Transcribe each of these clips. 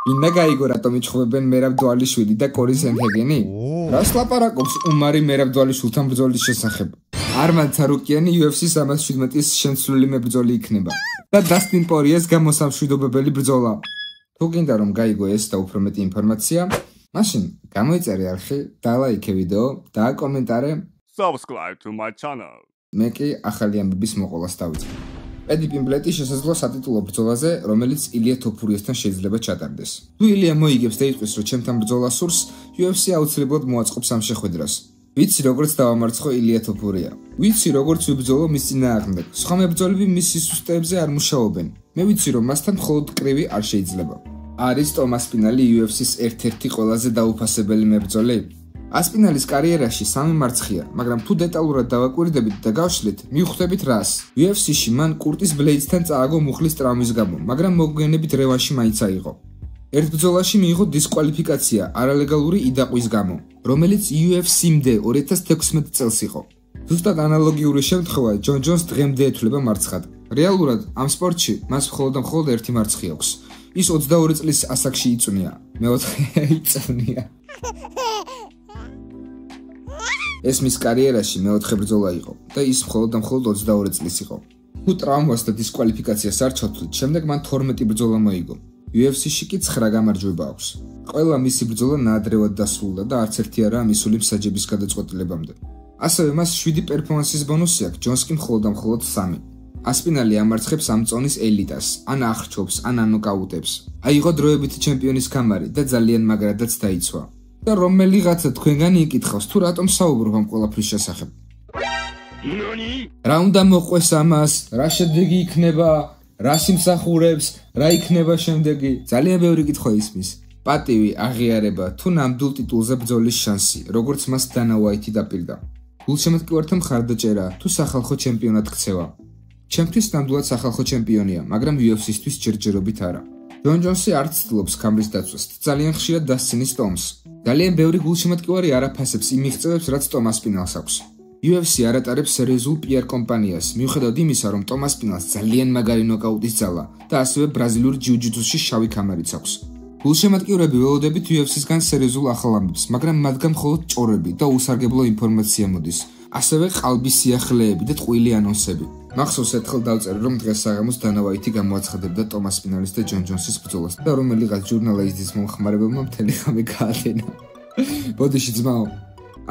ვინდა გაიგო რატომ იჩხუბებენ მერაბ დვალიშვილი და კორი სენჰეგენი? რას ლაპარაკობს უმარი მერაბ დვალიშვილთან ბრძოლის შესახებ? არმან ცარუკიანი UFC 317-ის შემცვლელი მებრძოლი იქნება და დასტინ პორიეს გამოსამშვიდობებელი ბრძოლა. თუ გინდა რომ გაიგო ეს და უფრო მეტი ინფორმაცია, მაშინ გამოიწერე არხი, დალაიქე ვიდეო და კომენტარე. Subscribe to my channel. მე კი ახალი ამბების მოყოლას დავიწყე. პედი პიმბლეტი შესაძლოა სატიტულო ბრძოლაზე, რომელიც ილია თოფურიესთან შეიძლება ჩატარდეს. თუ ილია მოიგებს და იტყვის, რომ ჩემთან ბრძოლა სურს, UFC აუცილებლად მოაწყობს ამ შეხვედრას. ვიცი როგორც დავამარცხო ილია თოფურია. ვიცი როგორც ვიბრძოლო მის წინააღმდეგ. სხვა მებრძოლები მის სისუსტეებზე არ მუშაობენ. მე ვიცი რომ მასთან მხოლოდ კრივი არ შეიძლება. არის ტომას პინალი UFC-ს ერთ-ერთი ყველაზე დაუფასებელი მებრძოლი. ასპინალის კარიერაში 3 მარცხია, მაგრამ თუ დეტალურად დავაკვირდებით და გავშლით, მივხვდებით რას. UFC-ში მან კურტის ბლეიდსთან წააგო მუხლის ტრავმის გამო, მაგრამ მოგვიანებით რევანში მაინც აიღო. ერთ ბრძოლაში მიიღო დისკვალიფიკაცია არალეგალური იდაყვის გამო, რომელიც UFC-მდე 2016 წელს იყო. ზუსტად ანალოგიური შემთხვევა ჯონ ჯონს დღემდე ეთვლება მარცხად. რეალურად ამ სპორტში მას მხოლოდ ერთი მარცხი აქვს. ის 22 წლის ასაკში იწვნია. მეოთხე იწვნია. ეს მის კარიერაში მეოთხე ბრძოლა იყო და ის მხოლოდ 22 წლის იყო. თუ ტრავმას და დისკვალიფიკაციას არ ჩავთვლით, შემდეგ მან 12 ბრძოლა მოიგო. UFC-ში კი 9 გამარჯვება აქვს. ყველა მისი ბრძოლა ნაადრევად დასრულდა და არც ერთი არაა მისული მსაჯების გადაწყვეტილებამდე. ასევე მას 7 პერფორმანსის ბონუსი აქვს, ჯონს კი მხოლოდ 3. ასპინალი ამარცხებს ამ წონის ელიტას, ან ახრჩობს, ან ანოკაუტებს. აიღო დროებითი ჩემპიონის კამარი და ძალიან მაგრადაც დაიცვა. და რომელიღაცა თქვენგანი იკითხავს, თუ რატომ საუბრობ ამ ყველაფრის შესახებ. რა უნდა მოყვეს ამას, რა შედეგი იქნება, რა სიმსახურებს, რა იქნება შემდეგი? ძალიან ბევრი კითხვა ისმის. პატივი, აღიარება, თუ ნამდვილ ტიტულზე ბრძოლის შანსი, როგორც მას დანა უაითი დაპირდა. გულშემატკივართა მხარდაჭერა, თუ სახალხო ჩემპიონად ქცევა. ჩემთვის ნამდვილად სახალხო ჩემპიონია, მაგრამ UFC-სთვის ჯერჯერობით არა. ჯონ ჯონსი არ ცდილობს ქამრის დაცვას, ძალიან ხშირად დასცინის ტომს. ძალიან ბევრი გულშემატკივარი არ აფასებს იმ მიღწევებს, რაც ტომას პინალს აქვს. UFC არ ატარებს სერიოზულ PR კომპანიას, მიუხედავად იმისა, რომ ტომას პინალს ძალიან მაგარი ნოკაუტის ძალა და ასევე ბრაზილურ ჯიუ-ჯიტსუში შავი კამარიც აქვს. გულშემატკივრები ველოდებით UFC-სგან სერიოზულ ახალ ამბებს, მაგრამ მათგან მხოლოდ ჭორები და უსარგებლო ინფორმაცია მოდის. ასევე ყალბის სიახლეები და ტყუილი ანონსები. მახსოვს ერთხელ დავწერე, რომ დღეს საღამოს დანა უაითი გამოაცხადებდა ტომას პინალის და ჯონ ჯონსის ბრძოლას და რომელიღაც ჟურნალისტის მომხმარებელმა მთელი ღამე გაადენა. ბოდიში ძმაო,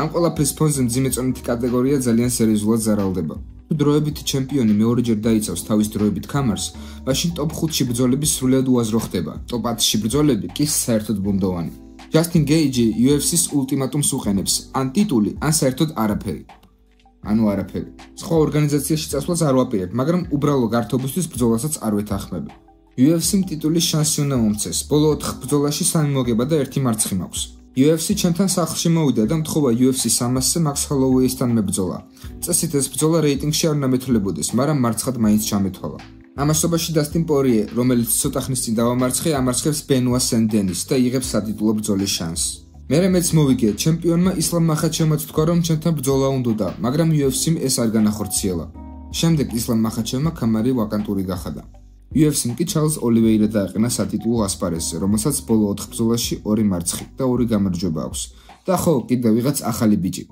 ამ ყველაფრის ფონზე მძიმეწონითი კატეგორია ძალიან სერიოზულად ზარალდება. თუ დროებითი ჩემპიონი მეორეჯერ დაიცავს თავის დროებით კამარს, მაშინ ტოპ 5-ში ბრძოლები სრულიად უაზრო ხდება. ტოპ 10-ში ბრძოლები კი საერთოდ ბუნდოვანი. ჯასტინ გეიჯი UFC-ს ულტიმატუმს უყენებს, ან ტიტული, ან საერთოდ არაფერი. ანუ არაფერი. სხვა ორგანიზაციაში წასვლას არ ვაპირებ, მაგრამ უბრალო გართობისთვის ბრძოლასაც არ ვეთანხმები. UFC-მ ტიტულის შანსი უნდა მომცეს. ბოლო 4 ბრძოლაში 3 მოგება და 1 მარცხი მაქვს. UFC ჩემთან სახლში მოვიდა და მთხოვა UFC 300-ზე მაქს ჰოლოუეისთან მებრძოლა. წესით ეს ბრძოლა რეიტინგში არ უნდა მეთვლებოდეს, მაგრამ მარცხად მაინც ჩამეთვალა. ამასობაში დასტინ პორიე, რომელიც ცოტა ხნის წინ დავამარცხე, ამარცხებს ბენუა სენ-დენის და იღებს სატიტულო ბრძოლის შანსს. მერე მეც მოვიგე, ჩემპიონმა ისლამ მახაჩევმა თქვა, რომ ჩემთან ბრძოლა უნდოდა, მაგრამ UFC-მ ეს არ განახორციელა. შემდეგ ისლამ მახაჩევმა კამარი ვაკანტური გახადა. UFC-მ კი ჩარლზ ოლივეირა დააყენა სატიტულო ასპარეზზე, რომელსაც ბოლო 4 ბრძოლაში 2 მარცხი და 2 გამარჯვება აქვს. და ხო, კიდევ ვიღაც ახალი ბიჭი.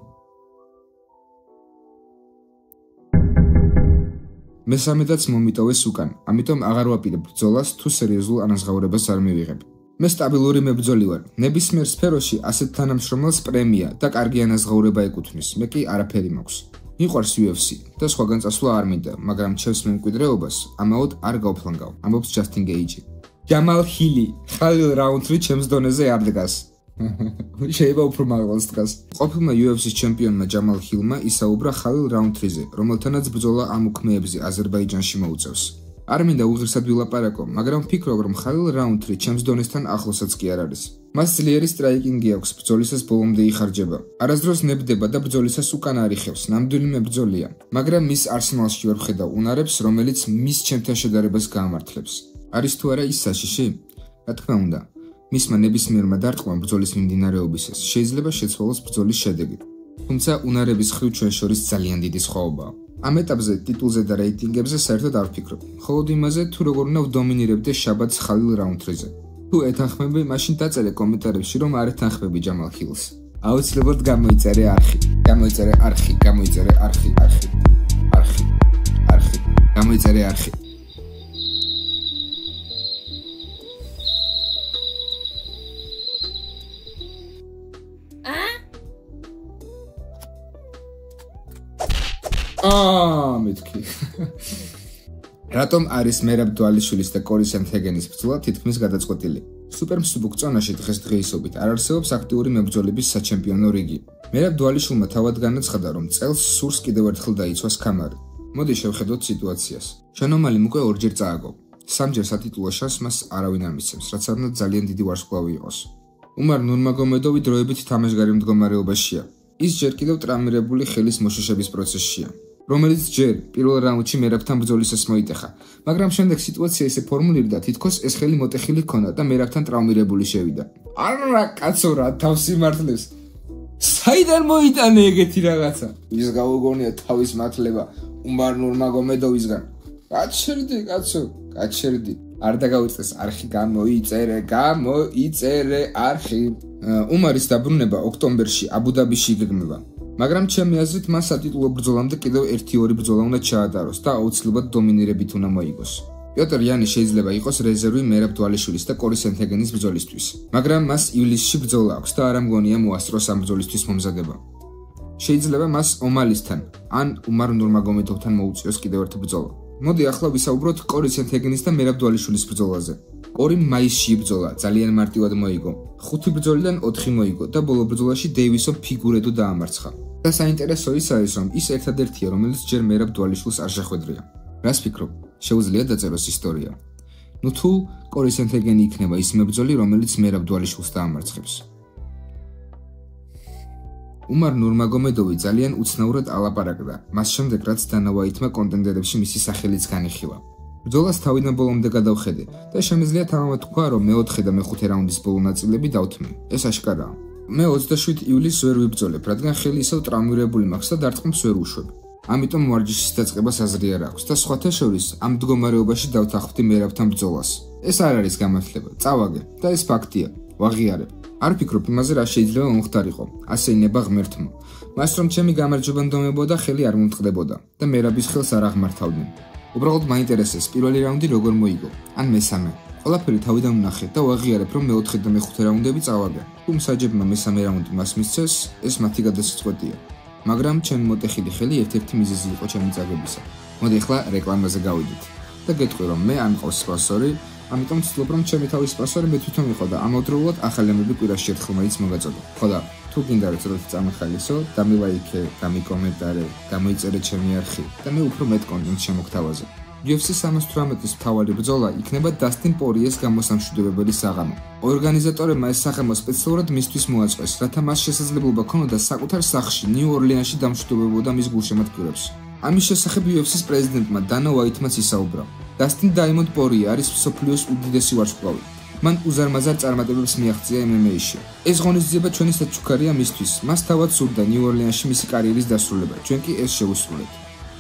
მესამედაც მომიტოვეს უკან, ამიტომ აღარ ვაპირებ ბრძოლას, თუ სერიოზულ ანაზღაურებას არ მივიღებ. მე სტაბილური მებრძოლი ვარ. ნებისმიერ სფეროში ასეთ თანამშრომელს პრემია და კარგი ანაზღაურება ეკუთვნის. მე კი არაფერი მაქვს. მიყვარს UFC და სხვაგან წასვლა არ მინდა, მაგრამ ჩემს მემკვიდრეობას ამაოდ არ გავფლანგავ. ამბობს ჯასტინ გეიჯი. ჯამალ ჰილი, ხალილ რაუნდრი ჩემს დონეზე არ დგას. შეიძლება უფრო მაღალს დგას. ყოფილმა UFC-ს ჩემპიონმა ჯამალ ჰილმა ისაუბრა ხალილ რაუნდრიზე, რომელთანაც ბრძოლა ამ უქმეებზე აზერბაიჯანში მოუწევს. არ მინდა უღირსად ვილაპარაკო, მაგრამ ვფიქრობ, რომ ხალილ რაუნდრი ჩემს დონესთან ახლოსაც კი არ არის. მას ძლიერი სტრაიკინგი აქვს, ბრძოლისას ბოლომდე იხარჯება. არასდროს ნებდება და ბრძოლისას უკან არ იხევს, ნამდვილი მებრძოლია, მაგრამ მის არსენალში ვერ ვხედავ უნარებს, რომელიც მის ჩემთან შედარებას გაამართლებს. არის თუ არა ის საშიში? რა თქმა უნდა, მისმა ნებისმიერმა დარტყმამ ბრძოლის მიმდინარეობისას შეიძლება შეცვალოს ბრძოლის შედეგი. თუმცა უნარების ხრივ ჩვენ შორის ძალიან დიდი სხვაობაა. ამ ეტაპზე ტიტულზე და რეიტინგებზე საერთოდ არ ვფიქრობ. მხოლოდ იმაზე, თუ როგორ უნდა ვდომინირებდე შაბათს ხალილ რაუნდრიზე. თუ ეთანხმები, მაშინ დაწერე კომენტარებში, რომ არ ეთანხმები ჯამალ ჰილს. აუცილებლად გამოიწერე არხი. გამოიწერე არხი. გამოიწერე არხი. მეთქი. რატომ არის მერაბ დვალიშვილის და კორი სენთეგენის ბრძოლა თითქმის გადაწყვეტილი? სუპერმსუბუქ წონაში დღესდღეობით არ არსებობს აქტიური მებრძოლების საჩემპიონო რიგი. მერაბ დვალიშვილმა თავად განაცხადა, რომ წელს სურს კიდევ ერთხელ დაიცვას ქამარი. მოდი შევხედოთ სიტუაციას. შენომალიმ უკვე ორჯერ წააგო. სამჯერ სატიტულო შანსს მას არავინ არ მისცემს, რაც არნათ ძალიან დიდი ვარსკვლავი იყოს. უმარ ნურმაგომედოვი დროებით თამაშგარი მდგომარეობაშია. ის ჯერ კიდევ ტრამირებული ხელის მოშოშების პროცესშია, რომელიც ჯერ პირველ რაუნდში მერაბთან ბრძოლისას მოიტეხა, მაგრამ შემდეგ სიტუაცია ისე ფორმულირდა, თითქოს ეს ხელი მოტეხილი ჰქონდა და მერაბთან ტრაუმირებული შევიდა. არა კაცო რა თავს იმართლებს. საიდან მოიტანე ეგეთი რაღაცა? ის გაუგონია თავის მართლება უმარ ნურმაგომედოვისგან. გაჩერდი კაცო, გაჩერდი. არ დაგავიწყეს არხი, გამოიწერე არხი. უმარის დაბრუნება ოქტომბერში აბუ-დაბიში იგეგმება. მაგრამ ჩემი აზრით მას სატიტულო ბრძოლამდე კიდევ 1-2 ბრძოლა უნდა ჩაატაროს და აუცილებლად დომინირებით უნდა მოიგოს. პიოტრ იანი შეიძლება იყოს რეზერვი მერაბ დვალიშვილის და კორი სენთეგენის ბრძოლისთვის, მაგრამ მას ივლისში ბრძოლა აქვს და არ ამგონია მოასწროს ამ ბრძოლისთვის მომზადება. შეიძლება მას ომალისთან ან უმარ ნურმაგომედოვთან მოუწიოს კიდევ ერთი ბრძოლა. მოდი ახლა ვისაუბროთ კორი სენთეგენის და მერაბ დვალიშვილის ბრძოლაზე. კორიმ მაისში იბრძოლა, ძალიან მარტივად მოიგო. 5 ბრძოლიდან 4 მოიგო და ბოლო ბრძოლაში დეივისონ ფიგურედო დაამარცხა. და საინტერესო ის არის, რომ ის ერთადერთია, რომელიც ჯერ მერაბ დვალიშვილს არ შეხვედრია. რას ფიქრობ? შეუძლია დაწეროს ისტორია. ნუ თუ კორი სენთეგენი იქნება ის მებრძოლი, რომელიც მერაბ დვალიშვილს დაამარცხებს. უმარ ნურმაგომედოვი ძალიან უცნაურად ალაპარაკდა, მას შემდეგ რაც დანა ვაითმა კონტენდერებში მისი სახელიც განიხილა. ბრძოლას თავიდან ბოლომდე გადავხედე და შემიძლია თამამად თქვა, რომ მე-4 და მე-5 რაუნდის ბოლო ნაწილები დავთმე. ეს აშკარაა. მე 27 ივლისს ვერ ვიბრძოლებ, რადგან ხელი ისევ ტრაუმირებული მაქვს და დარტყმს ვერ უშვებ. ამიტომ ვარჯიშის დაწყებას აზრი არ აქვს და სხვათა შორის ამ მდგომარეობაში დავთანხმდი მერაბთან ბრძოლას. ეს არ არის გამართლება, წავაგე და ეს ფაქტია. ვაღიარებ. არ ფიქრობ იმაზე, რა შეიძლება მომხდარიყო. ასე ინება ღმერთმა. მას რომ ჩემი გამარჯვება ნდომებოდა, ხელი არ მომწყდებოდა და მერაბის ხელს არ აღმართავდნენ. უბრალოდ მაინტერესებს პირველი რაუნდი როგორ მოიგო, ან მესამე. ყველაფერი თავიდან ვნახე და ვაღიარებ, რომ მე-4 და მე-5 რაუნდები წავაგე. თუ მსაჯებმა მესამე რაუნდი მას მისცეს, ეს მათი გადასაწყვეტია. მაგრამ ჩემი მოტეხილი ხელი ერთ-ერთი მიზეზი იყო ჩემი წაგებისა. მოდი ახლა რეკლამაზე გავიდით. და გეტყვი, რომ მე არ მყავს სპონსორი, ამიტომ ვცდილობ, რომ ჩემი თავის სპონსორი მე თვითონ ვიყო და ამავდროულად ახალი ამბები კვირაში ერთხელ მაინც მოგაწოდო. ხო და თუ გინდა რომ ცოტა წამახალისო, დამილაიქე, დამიკომენტარე, გამოიწერე ჩემი არხი და მე უფრო მეტ კონტენტს შემოგთავაზე. UFC 118-ის მთავარი ბრძოლა იქნება დასტინ პორიეს გამოსამშვიდობებელი საღამო. ორგანიზატორებმა ეს საღამო სპეციალურად მისთვის მოაწყვეს, რათა მას შესაძლებლობა ჰქონოდა საკუთარ სახლში ნიუ-ორლეანში დამშვიდობებოდა მის გულშემატკივრებს. ამის შესახებ UFC-ის პრეზიდენტმა დანა ვაითმაც ისაუბრა. დასტინ დაიმონდ პორიე არის მსოფლიოს უდიდესი ვარსკვლავი. მან უზარმაზარ წარმატებებს მიაღწია MMA-ში. ეს ღონისძიება ჩვენი საჩუქარია მისთვის. მას თავად სურდა ნიუ-ორლეანში მისი კარიერის დასრულება. ჩვენ კი ეს შევუსრულეთ.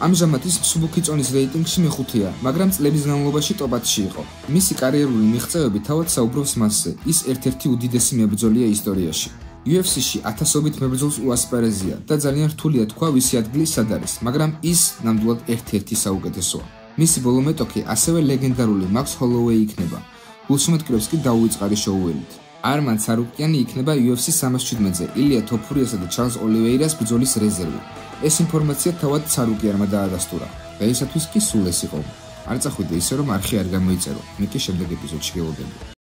ამჟამად ის მსუბუქი წონის რეიტინგში მეხუთეა, მაგრამ წლების განმავლობაში ტოპ-10-ში იყო. მისი კარიერული მიღწევები თავად საუბრობს მასზე. ის ერთ-ერთი უდიდესი მებრძოლია ისტორიაში. UFC-ში ათასობით მებრძოლს უასპარეზია და ძალიან რთულია თქვა, ვისი ადგილი სად არის, მაგრამ ის ნამდვილად ერთ-ერთი საუკეთესოა. მისი ბოლო მეტოქი ასევე ლეგენდარული მაქს ჰოლოუეი იქნება. გულშემატკივრებს კი დაუვიწყარი შოუელით. არმან ცარუკიანი იქნება UFC 317-ზე, ილია თოფურიასა და ჩარლზ ოლივეირას ბრძოლის რეზერვი. ეს ინფორმაცია თავად ცარუკიანმა დაადასტურა. და ისათვის კი სულ ეს იყო. არ წახვიდე ისე, რომ არხი არ გამოიწერო. მე კი შემდეგ ეპიზოდში გელოდები.